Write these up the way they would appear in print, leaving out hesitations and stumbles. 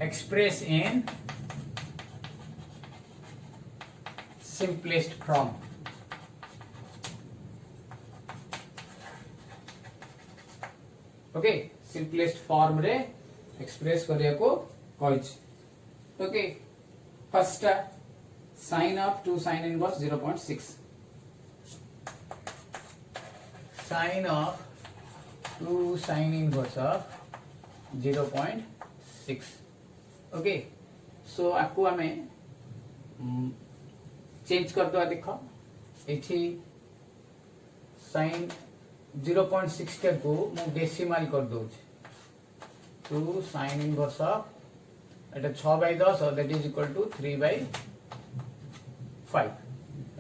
express in simplest form. Okay simplest form रे express करिया को कहछि. Okay first sine of 2 sine inverse 0.6 sine of 2 sine inverse of 0.6. Okay so आपको हमें change कर दो. देखो एठी साइन 0.6 को मु डेसिमल कर दो. 2 साइन इनवर्स ऑफ एटा 6/10 that is equal to 3/5.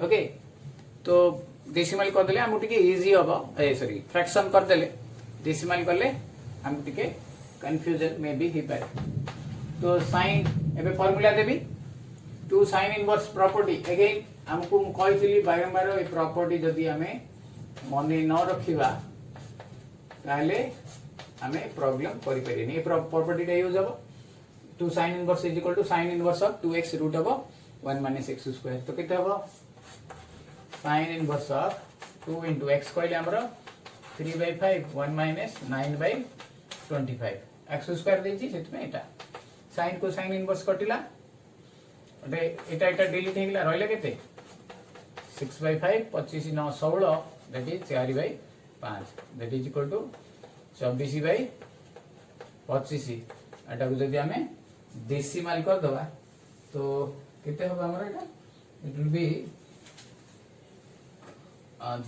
Okay तो डेसिमल कर देले हमु टिके इजी हबो. सॉरी फ्रैक्शन कर देले डेसिमल करले हमु टिके कंफ्यूजन मे बी ही पारे. तो साइन एबे फार्मूला देबी 2 साइन इनवर्स प्रॉपर्टी. अगेन हमको कहितली बारंबार ए प्रॉपर्टी जदी हमें मने न रखिबा ताले हमें प्रॉब्लम करि परिनी. ए प्रॉपर्टी टा यूज हबो 2 sin inverse is equal to sin inverse of 2x root हबो 1 - x स्क्वायर. तो केते हबो sin inverse of 2 into x कहले हमरो 3/5 1 - 9/25 x स्क्वायर देछि. सेतमे एटा sin को sin इनवर्स कटिला एटा डिलीट हेगला रहले केते 6/5 25 9 16 that is 4/5 that is equal to 24/25. एटा को जदि हमें डेसिमल कर दवा तो केते होबा हमर एटा इट विल बी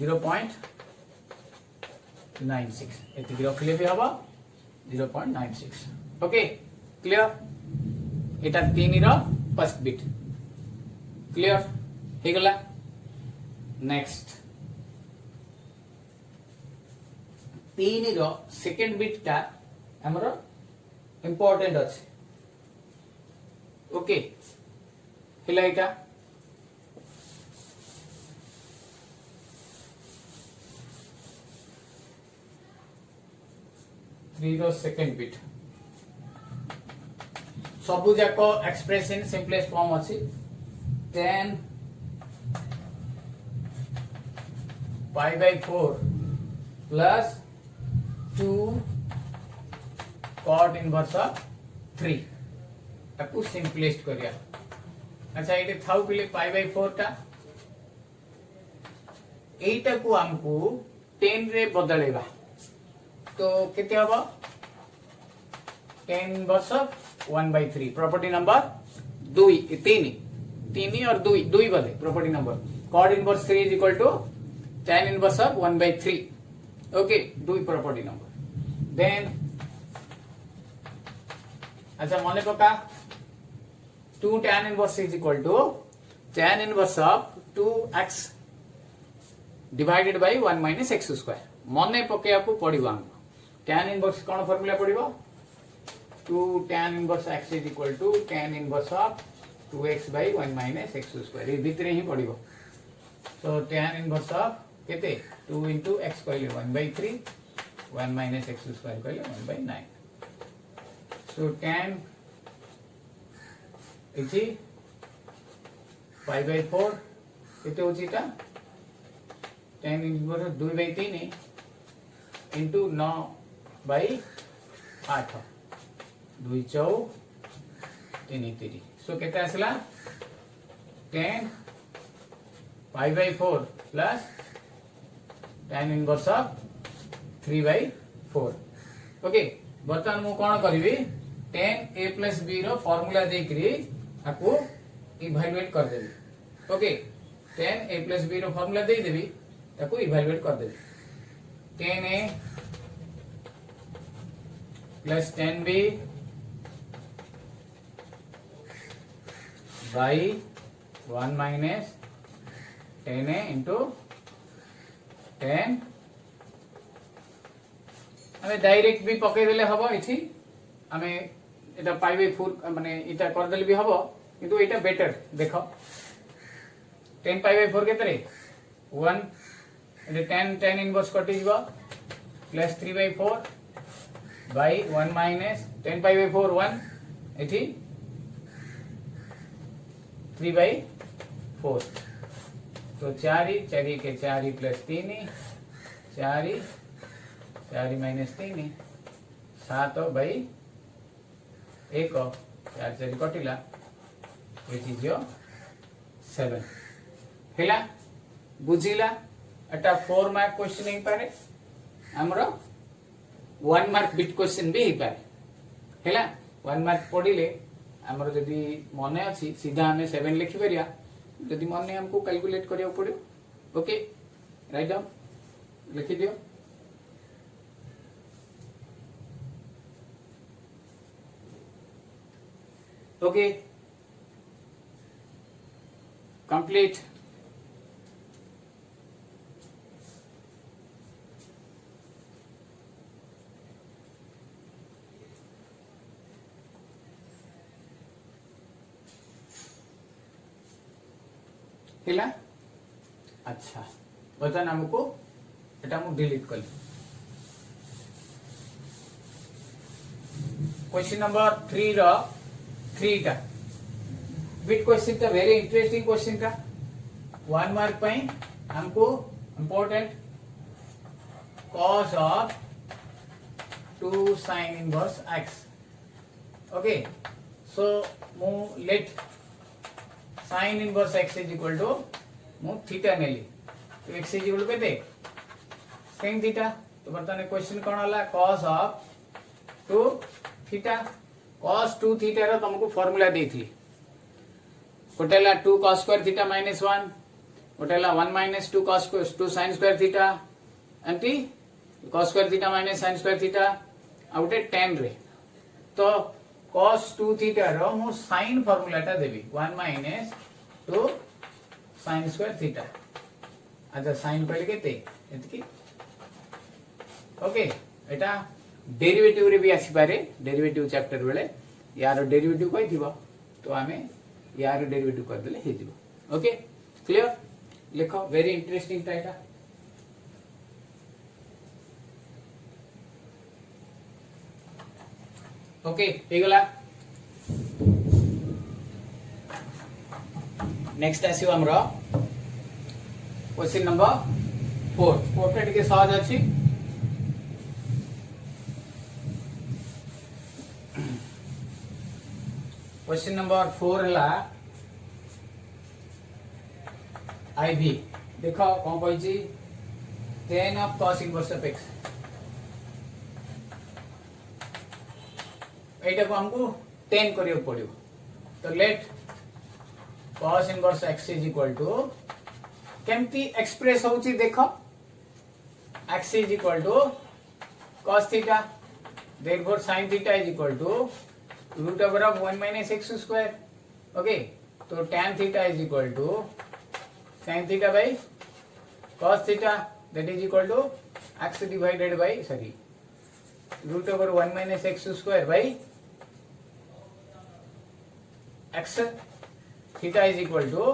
0.96. एति रखले भी हबा 0.96. Okay clear. एटा 3 रो फर्स्ट बिट क्लियर हेगला. नेक्स्ट 3 रो सेकंड बिट टा हमरो इंपोर्टेंट अछि. ओके हेला एटा 3 रो सेकंड बिट सबु जाको एक्सप्रेस इन सिंपलेस्ट फॉर्म अछि 10 pi/4 plus 2 cot inverse of 3 ताकू सिंपलेस्ट करिया. अच्छा एटे थाउ पिले pi/4 टा एटा को हमको 10 रे बदलेबा तो केते हबो 10 इनवर्स ऑफ 1/3 प्रॉपर्टी नंबर 2 3 और 2 बदे property number cot inverse 3 is equal to tan inverse of 1/3. Okay 2 property number. Then अच्छा मने पका 2 tan inverse is equal to tan inverse of 2x divided by 1 - x square. मने पके आपको पड़िबो tan inverse cone formula पड़िबो 2 tan inverse x is equal to tan inverse of 2x by 1 - x square. ये भीतरे ही पड़िबो. so tan inverse of केते 2 into x कहले 1/3 1 - x square कहले 1/9. so tan इछि pi/4 केते होछि ता tan इनवर्स 2/3 into 9/8 2 4 3 3. so केते आसला tan pi/4 plus tan inverse of 3/4. Okay बर्तमान मु कोन करबी tan a plus b रो फार्मूला देकरी आपको इवैल्यूएट कर देबी. Okay tan a plus b रो फार्मूला दे देबी ताको इवैल्यूएट कर देबी. tan a plus tan b by 1 minus tan a into tan हमें डायरेक्ट भी पकई देले हबो. इछि हमें एटा pi/4 माने एटा कर देले भी हबो किंतु एटा बेटर देखो 10 pi/4 केतरे 1 एटा tan इनवर्स कटि जबो प्लस 3/4 by 1 minus 10 pi/4 1 एठी 3/4 तो 4 के 4 plus 3 4 4 minus 3 7/1 4 4 कटिला which is your 7 Hella बुझिला Etah 4 mark question नहीं पारे हमरो 1 मार्क बिट क्वेश्चन भी ही पारे हेला 1 मार्क पढिले हमरो जदी मने अछि सीधा हमें 7 लिखि परिया जदी मने हमको कैलकुलेट करियो पड़ियो ओके राइट डाउन लिखि दियो ओके कंप्लीट हिला अच्छा बर्तमान हमको एटा मु डिलीट कर क्वेश्चन नंबर 3 रो 3 टा बिट क्वेश्चन टा वेरी इंटरेस्टिंग क्वेश्चन का 1 मार्क पई हमको important cos of 2 sin inverse x okay so मु let sin inverse x is equal to मु थीटा नेली तो x is equal to केते sin थीटा तो बर्तमान क्वेश्चन कोन होला cos of 2 theta cos 2 theta रो तुमको फार्मूला देथि कोटेला 2 cos स्क्वायर थीटा माइनस 1 कोटेला 1 minus 2 cos 2 sin square theta एंटी cos square theta minus sin square theta आउटे tan रे तो cos 2 थीटा रो मु sin फार्मूला टा देबी 1 माइनस 2 sin स्क्वायर थीटा अच्छा sin पहिले केते एतकी ओके एटा डेरिवेटिव रे भी आसी पारे डेरिवेटिव चैप्टर बेले यार डेरिवेटिव कहि दिबो तो हमें यार डेरिवेटिव कर देले हे दिबो ओके क्लियर लिखो वेरी इंटरेस्टिंग टाइटा ओके हेगला नेक्स्ट आसीओ हमरो क्वेश्चन नंबर 4 फोर्टा टिके सहज अछि क्वेश्चन नंबर 4 हला आईवी देखो कोन कहछि tan of cos inverse of x एटा को हमको 10 करियो पड़ियो तो let cos inverse x is equal to केमती एक्सप्रेस होची देखो x is equal to cos theta therefore sin theta is equal to root over of 1 minus x square okay तो tan theta is equal to sin theta by cos theta that is equal to x divided by sorry root over 1 minus x square by x theta is equal to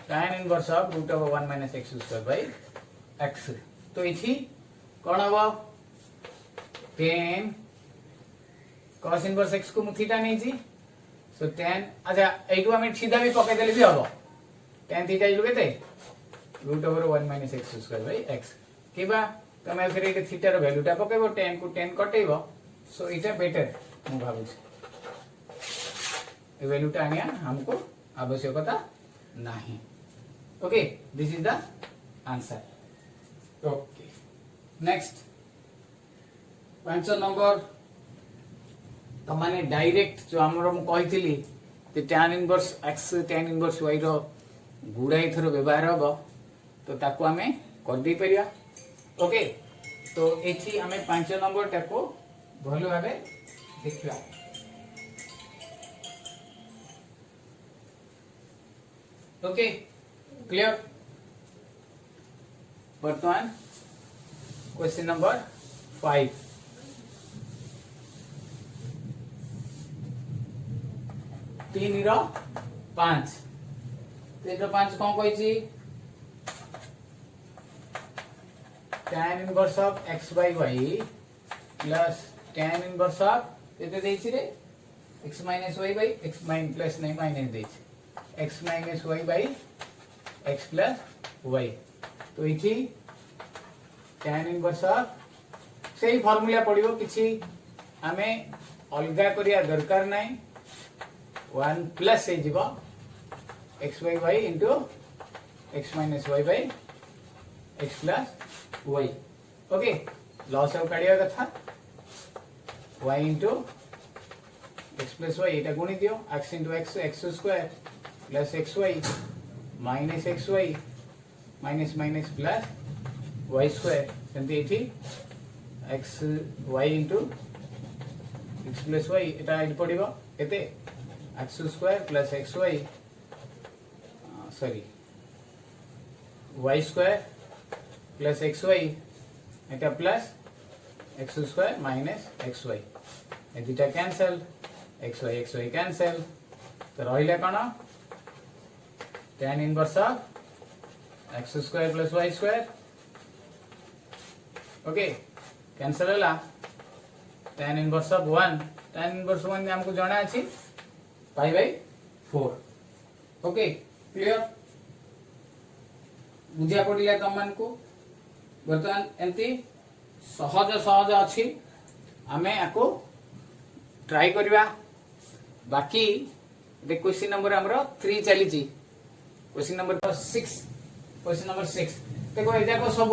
tan inverse of root over 1 minus x square by x तो इथि कोन हबो tan cos inverse x को मु theta नै छी सो tan अच्छा एटू हम सीधा भी पके देले भी हबो tan थीटा इलो केते root over 1 minus x square by x केबा तमे फिर एटे थीटा रो वैल्यूटा पकेबो tan को tan कटेबो सो इटा बेटर मु भाबु छी ए वैल्यूटा आनिया हमको आवश्यकता नाही okay this is the answer okay next 5 number तो माने डायरेक्ट जो हमरो मु कहितली जे tan inverse x tan inverse y रो गुडाई थरो व्यवहार हबो तो ताको हमें कर दी परिया ओके तो एथि हमें 5 नंबर टाको भलो भाबे देखिबा ओके क्लियर वर्तमान क्वेश्चन नंबर 5 3 रो 5 3 रो 5 कोन कहै छी tan inverse of x by y plus tan inverse of केते देछि रे x minus y by x माइन प्लस नहीं माइनस दे x minus y by x plus y तो ये tan इनवर्स ऑफ से फॉर्मूला पड़ो किसी आमे अलगा करिया दरकार नहीं 1 प्लस हे जीवो x y y into x minus y by x plus y okay loss of काढ़िया कथा y into x plus y एटा गुणी दियो x into x x square plus x y minus x y minus minus plus y square सेमती एठी x y into x plus y एटा एटी पड़िबो केते x square plus x y sorry y square plus x y एटा plus x square minus x y ए दुटा cancel x y cancel तो रहिला कोन tan inverse of x square plus y square okay cancel होला tan inverse of 1 tan inverse 1 हमको जाना अछि पाई बाय 4 ओके क्लियर बुझा पड़िला तम मान को बर्तमान एंती सहज सहज अछि आमे आको ट्राई करबा बाकी दे क्वेश्चन नंबर हमरो 3 चली छी क्वेश्चन नंबर 6 क्वेश्चन नंबर 6 देखो एजा को सब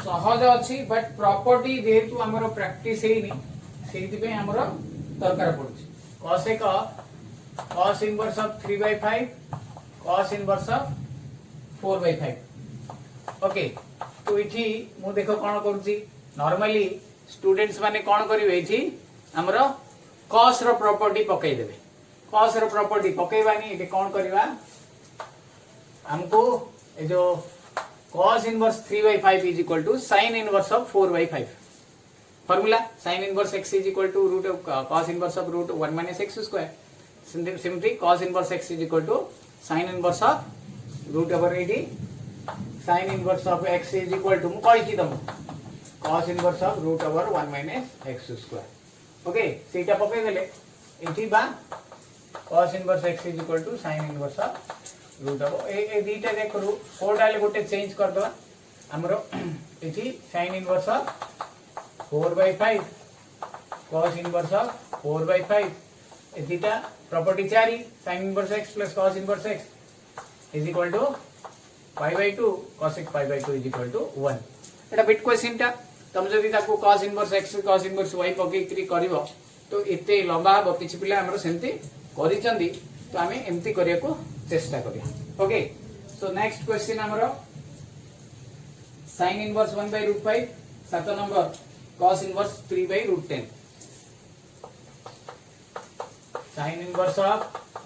सहज अछि बट प्रॉपर्टी जेहेतु हमरो प्रैक्टिस हेनी सेति पे हमरो दरकार पड़छि cos एक cos inverse of 3/5 cos inverse of 4/5 okay तो इठी मु देखो कोन करूची नॉर्मली स्टूडेंट्स माने कोन करिवे इठी हमरो cos रो प्रॉपर्टी पकई देबे cos रो प्रॉपर्टी पकईबानी इठी कोन करबा हमको ए जो cos inverse 3/5 is equal to sin inverse of 4/5 formula sin inverse x is equal to root of cos inverse of root 1 minus x square simply cos inverse x is equal to sin inverse of root over 80 sin inverse of x is equal to मु कहि छी तम cos inverse of root over 1 minus x square okay सेटा पके देले एठी बा cos inverse x is equal to sin inverse of root over ए दीटा देख करू कोडाले गोटे चेंज कर दवा हमरो एठी sin inverse of 4/5 cos inverse of 4/5 ए दीटा property 4 sin inverse x plus cos inverse x is equal to pi/2 cos x pi/2 is equal to 1 एटा बिट क्वेश्चन ता तुम जदि ताको cos inverse x cos inverse y पके करी करबो तो एते लंबा हो किछि पिला हमरो सेमती करिचंदी तो आमे एमती करिया को चेष्टा करिया ओके सो नेक्स्ट क्वेश्चन हमरो sin इनवर्स 1/√5 सात number cos inverse 3/√10 sin inverse of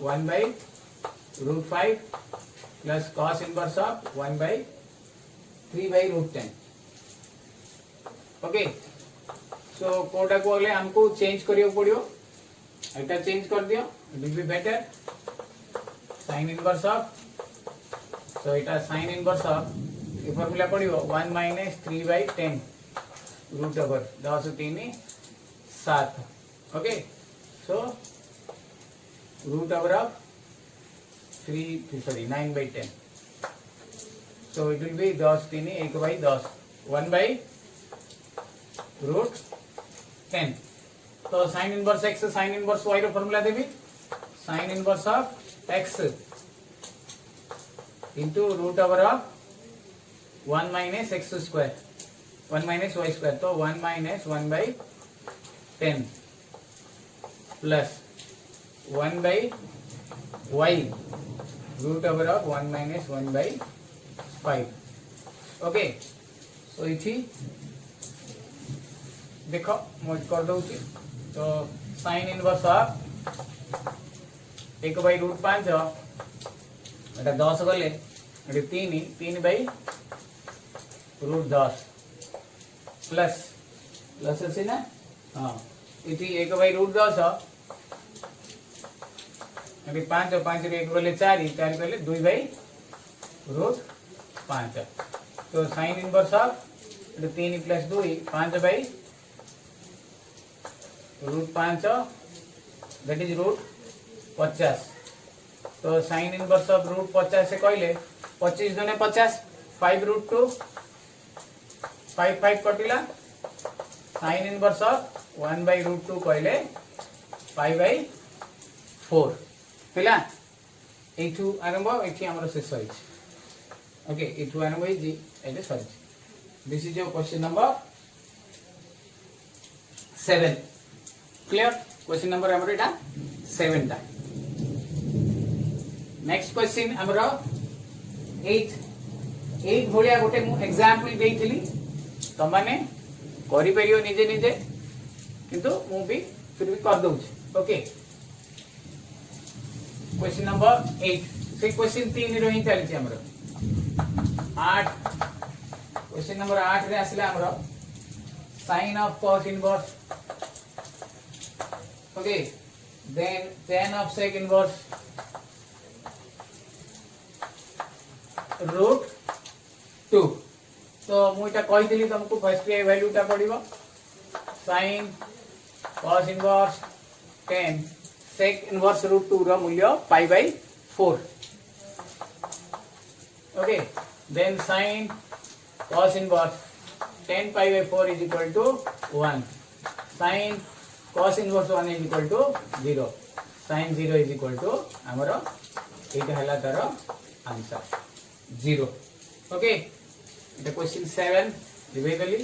1/√5 plus cos inverse of 1/3/√10 okay so कोटा को अगले हमको चेंज करियो पड़ियो एटा चेंज कर दियो it will be better sin inverse of so एटा sin इनवर्स ऑफ ये फार्मूला पड़ियो 1 minus 3/10 root over 10 3 7 okay so root over of 9/10 so it will be 10 3 1/10 1/√10 तो sin inverse x sin inverse y रो formula देबी sin inverse of x into root over of 1 minus x square 1 minus y square तो 1 minus 1/10 plus 1/y root over of 1 minus 1/5 okay so इथि देखो मैं कर दूची तो sin inverse of 1/√5 एटा 10 गले एटा 3/√10 plus plus अछि ना हां इथि 1/√10 अभी 5 5 रे 1 गले 4 4 गले 2/√5 तो sin inverse of 3 + 2 5/√5 that is root 50। तो साइन इनवर्स ऑफ रूट 50 से कहले 25 दुने 50 5 रूट 2 5 5 कटिला sine inverse of 1 by root 2 कहले 5 बाय 4 पिला एठू आरंभ एठी हमर शेष होई ओके एठू आरंभ होई जी एटे sorry this is your question number 7 clear question number हमर एटा 7 टा नेक्स्ट क्वेश्चन हमर 8 भलिया गोटे मु एग्जांपल देइथिली त माने करि परियो निजे निजे किंतु मु भी फिर भी कर दउछ ओके क्वेश्चन नंबर 8 से क्वेश्चन 3 रो ही चली छी हमर 8 क्वेश्चन नंबर 8 रे आसले हमर sin of cos inverse okay then tan of sec inverse root 2 तो मु इटा कहितली तुमको फर्स्ट के वैल्यूटा पड़िबो sin cos inverse tan sec inverse root 2 रो मूल्य pi by 4 okay then sin cos inverse tan pi by 4 is equal to 1 sin cos inverse 1 is equal to 0 sin 0 is equal to हमरो एटा हला तार answer 0 okay इटा question 7 रिवाइवली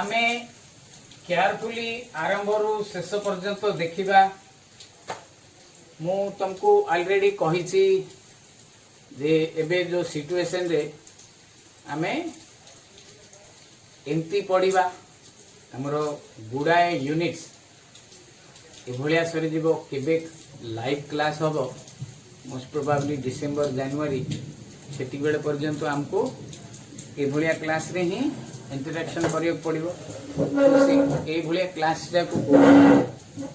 आमे carefully आरंभ रु शेष पर्यंत देखिबा मु तुमको ऑलरेडी कहिछि जे एबे जो सिचुएशन रे आमे एमती पढ़िबा हमरो गुडाए यूनिट्स एभलिया सरी जीवो केबे लाइव क्लास हबो मोस्ट प्रोबेबली डिसेंबर जनवरी सेति बेले पर्यंत हमको एभलिया क्लास रे ही इंटरेक्शन करियो पड़िबो तो से एभलिया क्लास रे को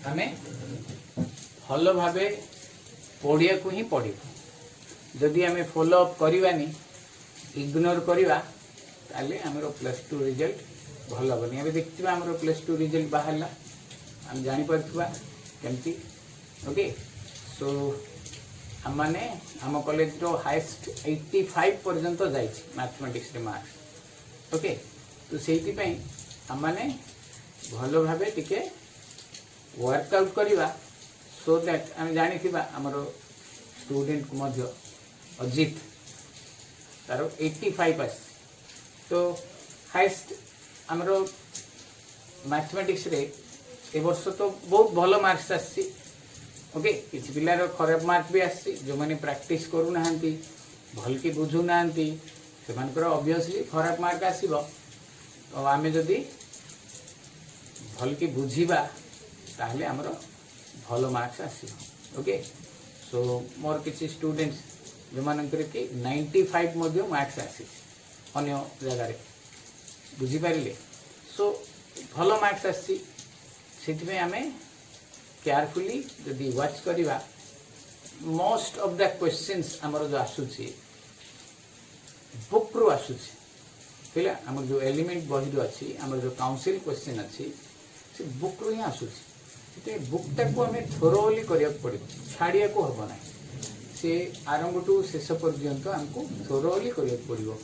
हमें भलो भाबे पढ़िया को ही पड़िबो जदि हमें फॉलो अप करवानी इग्नोर करवा ताले हमरो +2 रिजल्ट भलो बनी अबे देखिबा हमरो +2 रिजल्ट बाहरला हम जानि परथुवा केमती ओके सो हम माने हम कॉलेज रो हाईएस्ट 85 पर्यंत जाइछि मैथमेटिक्स रे मार्क्स ओके तो सेति पई हम माने भलो भाबे टिके वर्कआउट करवा सो दैट हम जानि थिबा हमरो स्टूडेंट को मध्य अजित तारो 85 पास तो हाईएस्ट हमरो मैथमेटिक्स रे ए वर्ष तो बहुत भलो मार्क्स आसी ओके किछि पिलार खराब मार्क भी आसी जो माने प्रैक्टिस करू नाहंती भल की बुझू नाहंती सेमानकर ऑब्वियसली खराब मार्क आसीबो तो आमे जदी भल की बुझीबा ताहले हमरो भलो मार्क्स आसीबो ओके सो मोर किछि स्टूडेंट्स जो मानकर कि 95 मध्य मार्क्स आसी अन्य जगह रे बुझी पारिले सो भलो मार्क्स आसी सेति में हमें केयरफुली जदी वाच करिवा मोस्ट ऑफ द क्वेश्चंस हमर जो आसुची बुक रो आसुची पिला हमर जो एलिमेंट बही जो अछि हमर जो काउंसिल क्वेश्चन अछि से बुक रो ही आसुची ते बुक टाको हमें थोरोली करिया पड़िबो छाड़िया को हबो ना से आरंभ टू शेष पर्यंत हमको थोरोली करिया पड़िबो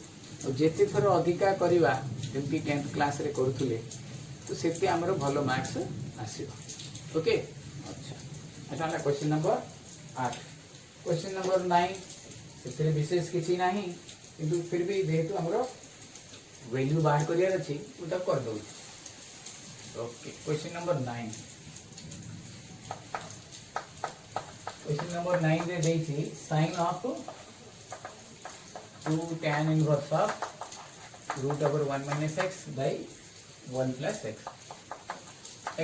और जेते थोर अधिका करिवा जेमती 10th क्लास रे करूथुले तो सेते हमरो भलो मार्क्स आसीबो ओके अच्छा एटा ना क्वेश्चन नंबर 8 क्वेश्चन नंबर 9 सेते विशेष किछि नाही किंतु फिर भी जेहेतु हमरो वैल्यू बाहर करिया अछि उटा कर दउ okay question number 9 question number 9 रे देछि sin of 2 tan inverse of root over 1 minus x by 1 plus x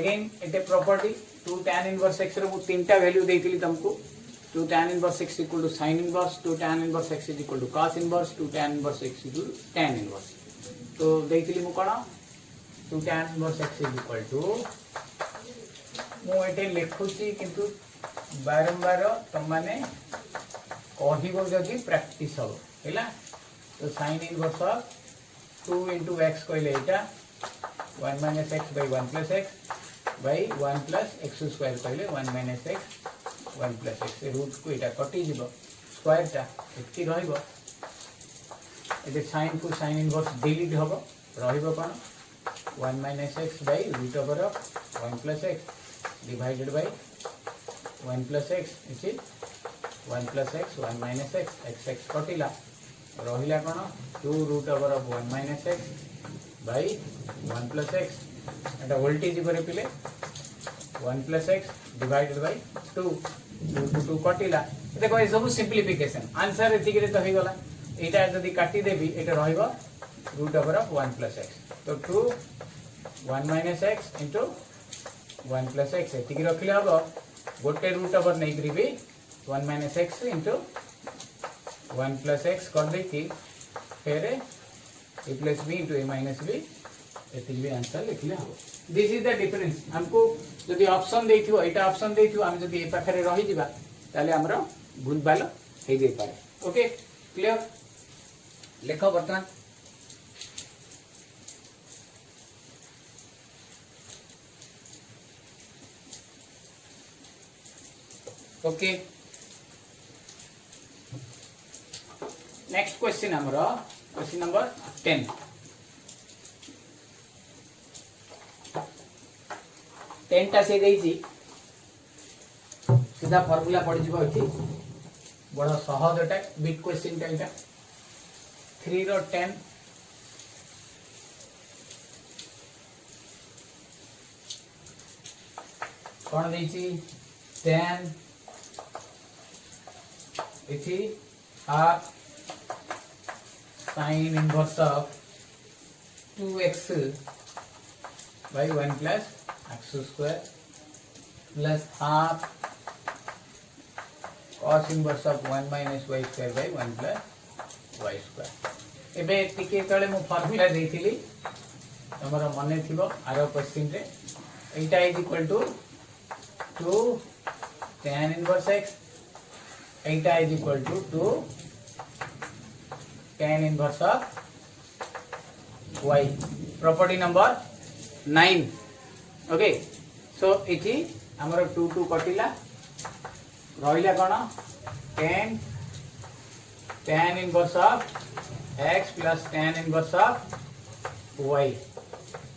again it a property 2 tan inverse x रो तीनटा वैल्यू देइतिली तुमको 2 tan inverse x equal to sin inverse 2 tan inverse x is equal to cos inverse 2 tan inverse x is equal to tan inverse तो देइतिली मु कोन 2 tan inverse x is equal to मु एटे लिखुची किंतु बारंबार तुम माने कहिबो जदी प्रैक्टिस हो हैला तो sin inverse of 2 into x कहले एटा 1 minus x by 1 plus x by 1 plus x square कहले 1 minus x 1 plus x root को इटा कटि जीव स्क्वायर टा एति रहइबो एते sin को sin इनवर्स डिलीट हबो रहइबो कोन 1 minus x by root over of 1 plus x divided by 1 plus x is 1 plus x 1 minus x x कटिला रहिला कोन 2 root over of 1 minus x by 1 plus x Etah voltage पर पिले 1 plus x divided by 2 2 to 2 कटिला देखो ए सब simplification answer एति के तो हो गला एटा जदी काटी देबी एटा रहइबो root over of 1 plus x तो 2 1 minus x into 1 plus x एति के रखले हबो गोटे रूट ओवर नै करी भी 1 minus x into 1 plus x कर देती फिर a plus b into a minus b एति भी आंसर लिखले हबो दिस इज द डिफरेंस हमको जदी ऑप्शन देथियो एटा ऑप्शन देथियो हम जदी ए पाखरे रहि जिबा ताले हमरो भूल भाल हे जे पारे ओके क्लियर लेखो बर्तमान ओके नेक्स्ट क्वेश्चन हमरो क्वेश्चन नंबर 10 10टा से देइची सीधा फार्मूला पड़ जिवो इति बड़ा सहज एटा बिट क्वेश्चन टा एटा 3 रो 10 कोन देइची 10 इति half sin inverse of 2x by 1 plus x square plus half cos inverse of 1 minus y square by 1 plus y square एबे टिके तळे मु फार्मूला देइथिली हमर मने थिबो आरो क्वेश्चन रे एटा is equal to 2 tan inverse x एटा is equal to 2 tan inverse of y property number 9 okay so इथि हमर 2 2 कटिला रहिला कोन tan inverse of x plus tan inverse of y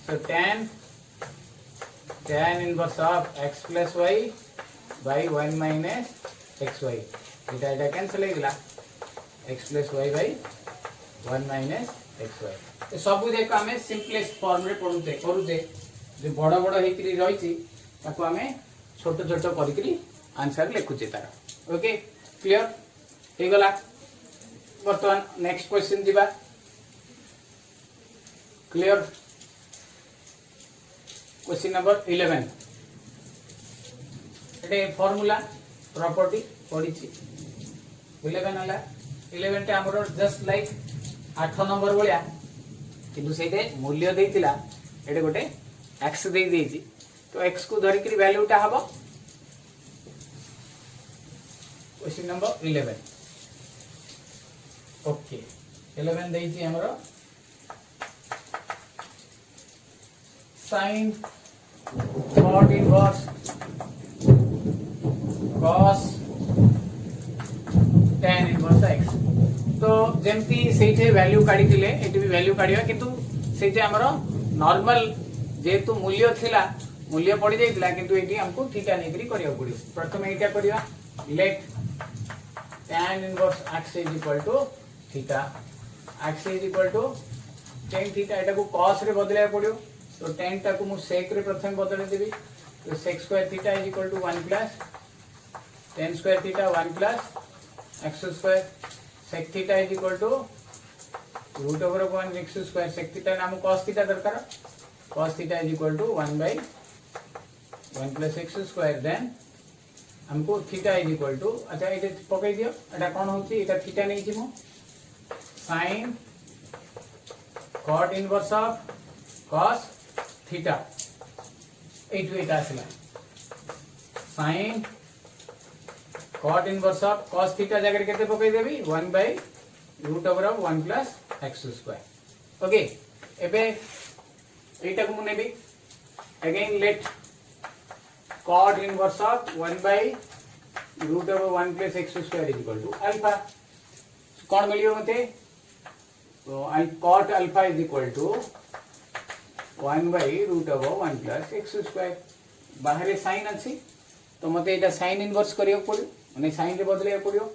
so tan inverse of x plus y by 1 minus xy Etah cancel हो गला x plus y by 1 minus xy ए सब देखो हमें simplest form रे पढुते करूते जे बड़ बड़ हेकरी रहिछि ताको हमें छोट छोट करिकरी आंसर लिखुचे तार ओके क्लियर हे गला वर्तमान नेक्स्ट क्वेश्चन दिबा क्लियर क्वेश्चन नंबर 11 एटे फार्मूला प्रॉपर्टी पढिछि 11 हला 11 टे हमरो जस्ट लाइक 8 नंबर बलिया किंतु सेते मूल्य देइतिला एटे गोटे x देइ देइछि तो x को धरि करी वैल्यू टा हबो क्वेश्चन नंबर 11 ओके 11 देइछि हमरो sin cot inverse cos tan inverse x तो जेमती सेठे वैल्यू काढी दिले एटी भी वैल्यू काढिया किंतु सेठे हमरो नॉर्मल जेतु मूल्य थिला मूल्य पड़ी जाइतिला किंतु एटी हमको थीटा नेकरी करिया पड़ी प्रथम एटा करिया late tan inverse x is equal to theta x is equal to tan theta एटा को cos रे बदलाय पड़ियो तो tan टा को मु sec रे प्रथम बदले देबी तो sec square theta is equal to 1 plus tan square theta 1 plus x square sec theta is equal to root over of 1 x square sec theta नाम cos theta दरकार cos theta is equal to 1 by 1 plus x square then हमको theta is equal to अच्छा एटे पकई दियो एटा कोन होची एटा theta नै छी मु sin cot inverse of cos theta एटु एटा आसला sin cot inverse of cos theta जगह केते पकई देबी 1 by root over of 1 plus x square okay एबे एटा को मुने भी again let cot inverse of 1 by root over 1 plus x square is equal to alpha. So, कौन मिलियो मते? तो cot alpha is equal to 1 by root over 1 plus x square. बाहर sign अच्छी तो मते एटा साइन इनवर्स करियो पड़ियो माने साइन रे बदले पड़ियो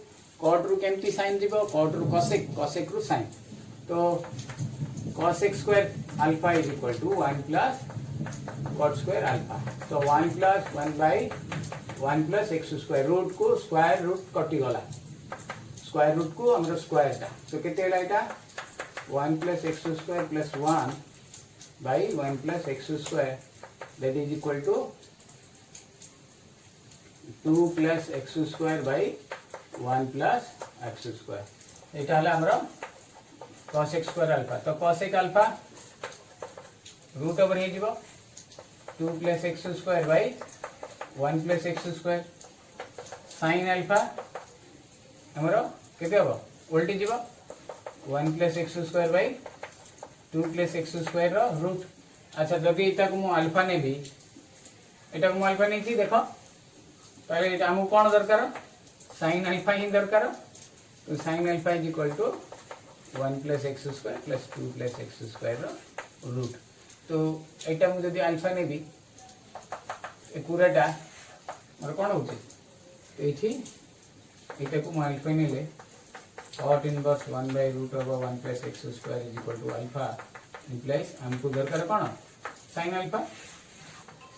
cot रु केमती साइन जीवो cot रु cosec cosec रु साइन तो cosec square alpha is equal to 1 plus cot square alpha. So 1 plus 1 by 1 plus x square root को square root कटी गला square root को हमरो square टा तो केते होला एटा 1 plus x square plus 1 by 1 plus x square that is equal to 2 plus x square by 1 plus x square. एटा होला हमरो cosec square alpha. तो cosec alpha root over हे जीवो 2 plus x square by 1 plus x square sin alpha हमरो केते हो उल्टी जीवो 1 plus x square by 2 plus x square रो रूट. अच्छा जदि एटा को मु अल्फा ने भी एटा को मु अल्फा नै छी देखो पहले एटा हमु कोन दरकार sin अल्फा ही दरकार तो sin alpha is equal to 1 plus x square plus 2 plus x square रो रूट. तो एटा मु जदि अल्फा ने भी ए पूराटा मोर कोन होची तो एठी एटा को मु अल्फा ने ले cot inverse 1 by root over 1 plus x square is equal to alpha implies हमको दरकार कोन sin अल्फा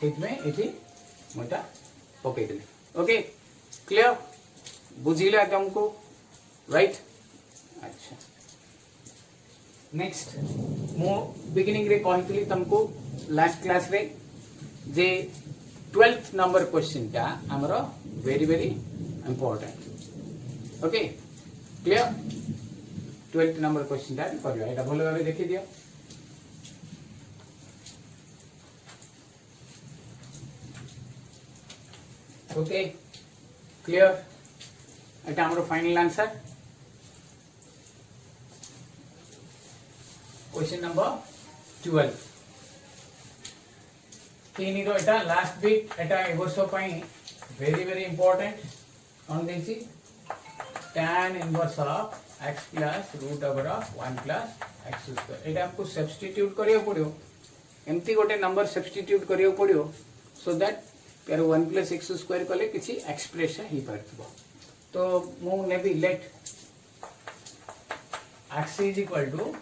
इतमे एठी मोटा ओके देले. ओके क्लियर बुझिला तुमको राइट. अच्छा नेक्स्ट मो बिगिनिंग रे कहितली तुमको लास्ट क्लास रे जे 12th नंबर क्वेश्चन टा हमरो very very important. Okay clear 12th number question टा करियो एटा भलो भाबे देखि दियो. ओके क्लियर एटा हमरो फाइनल आंसर क्वेश्चन नंबर 12 तीन रो एटा लास्ट बिट एटा एगोसो पई very very important on these tan inverse of x plus root over of 1 plus x square एटा आपको सब्स्टिट्यूट करियो पड़ियो एम्ति गोटे नंबर सब्स्टिट्यूट करियो पड़ियो सो दैट यार 1 प्लस x स्क्वायर कले किछि एक्सप्रेशन ही परथिबो. तो मु नेबी let x is equal to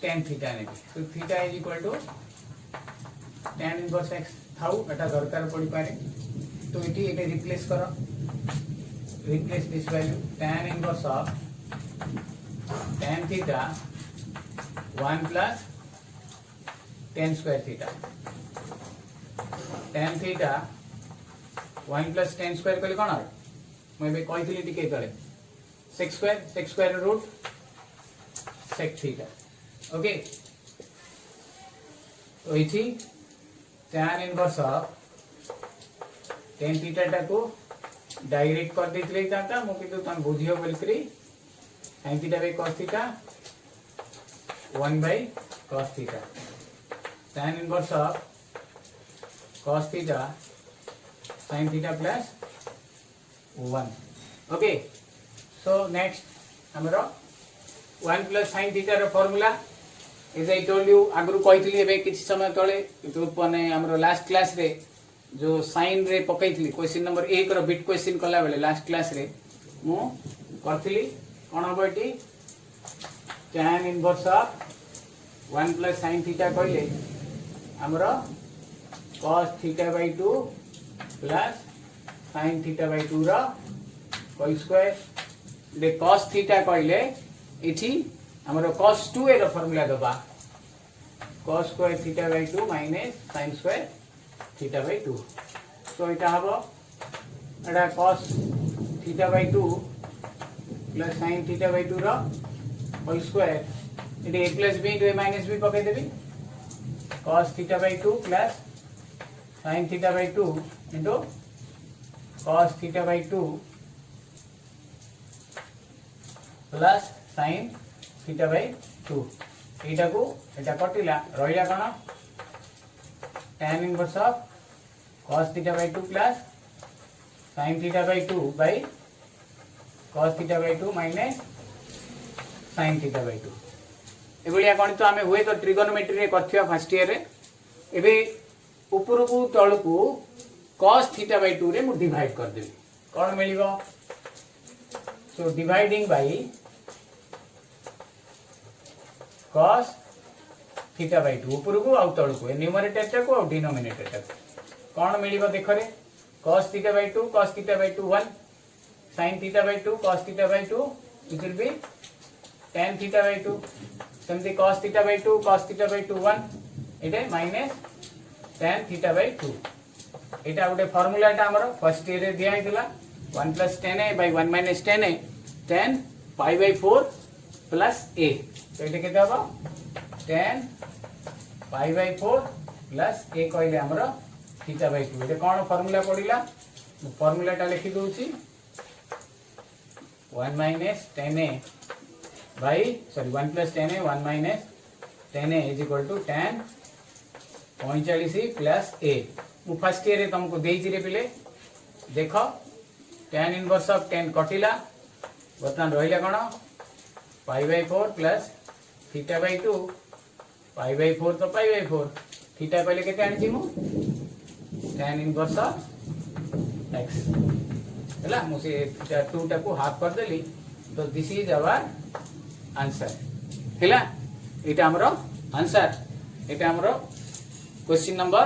tan theta ने तो theta is equal to tan inverse x थाउ एटा दरकार पड़ी पारे तो एटी एटा रिप्लेस करो replace this value tan inverse of tan theta 1 plus tan square theta tan theta 1 plus tan square कले कोन मैं बे कहितली टिके तळे sec square root sec theta. Okay तो इथि tan inverse of tan theta टा को डायरेक्ट कर देतले ताता मो कितो तन बुझियो बोलकरी sin theta by cos theta 1 by cos theta tan inverse of cos theta sin theta plus 1. Okay so next हमरो 1 plus sin थीटा रो formula as I told you आगरु कहितली एबे किछि समय तळे तो पने हमरो लास्ट क्लास रे जो साइन रे पकैतली क्वेश्चन नंबर 1 रो बिट क्वेश्चन कला बेले लास्ट क्लास रे मु करथली कोन होबटी tan inverse of 1 plus sin theta कहले हमरो cos theta by 2 plus sin theta by 2 रो होल स्क्वायर दे cos थीटा कहले इथि हमरो cos 2 रो फार्मूला दबा cos square theta by 2 minus sin square theta by 2. So इटा हबो एटा cos theta by 2 plus sin theta by 2 रो होल स्क्वायर इटे a plus b into a minus b पके देबी cos theta by 2 plus sin theta by 2 into cos theta by 2 plus sin theta by 2. एटा को एटा कटिला रहिला कोन tan inverse of cos theta by 2 plus sin theta by 2 by cos theta by 2 minus sin theta by 2 एभलिया गणित आमे हुए तो ट्रिगोनोमेट्री रे करथिया फर्स्ट ईयर रे एबे ऊपर को तळ को cos थीटा बाय 2 रे मु डिवाइड कर देबी कोन मिलिबो so dividing by cos theta by 2 ऊपर को आउ तळ को न्यूमरेटर टा को और डिनोमिनेटर टा कोन मिलिबो देखो रे cos theta by 2 cos theta by 2 1 sin theta by 2 cos theta by 2 it will B tan theta by 2 सेमती cos theta by 2 cos theta by 2 1 Ete minus tan theta by 2 एटा गोटे formula टा हमर first year रे दिया हितला 1 + tan a / 1 - tan a tan π/4 + a तो एटे केते हबो tan π/4 + a कहले हमर थीटा बाय 2 एटे कोन फार्मूला पडिला फार्मूला टा लिखि दोछि 1 - tan a by 1 + tan a 1 - tan a = tan 45 + a मु फर्स्ट ईयर रे तुमको देइछि रे पिले देखो tan इनवर्स ऑफ tan कटिला बर्तमान रहिला कोन π/4 + थीटा बाय 2 π/4 तो π/4 थीटा पहले केते आनि छी मु tan इनवर्स ऑफ x हला मु से 2 टा को हाफ कर देली तो दिस इज आवर आंसर हला एटा हमरो आंसर एटा हमरो क्वेश्चन नंबर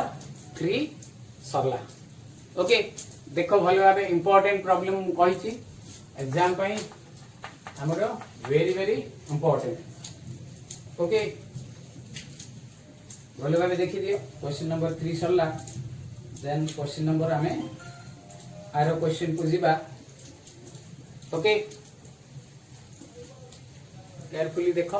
3 सरला ओके देखो भलो भाबे इंपोर्टेंट प्रॉब्लम मु कहि छी एग्जाम पई हमरो वेरी वेरी इंपोर्टेंट ओके भलो भाबे देखि दियो क्वेश्चन नंबर 3 सरला देन क्वेश्चन नंबर हमें आरो क्वेश्चन को जीबा ओके केयरफुली देखो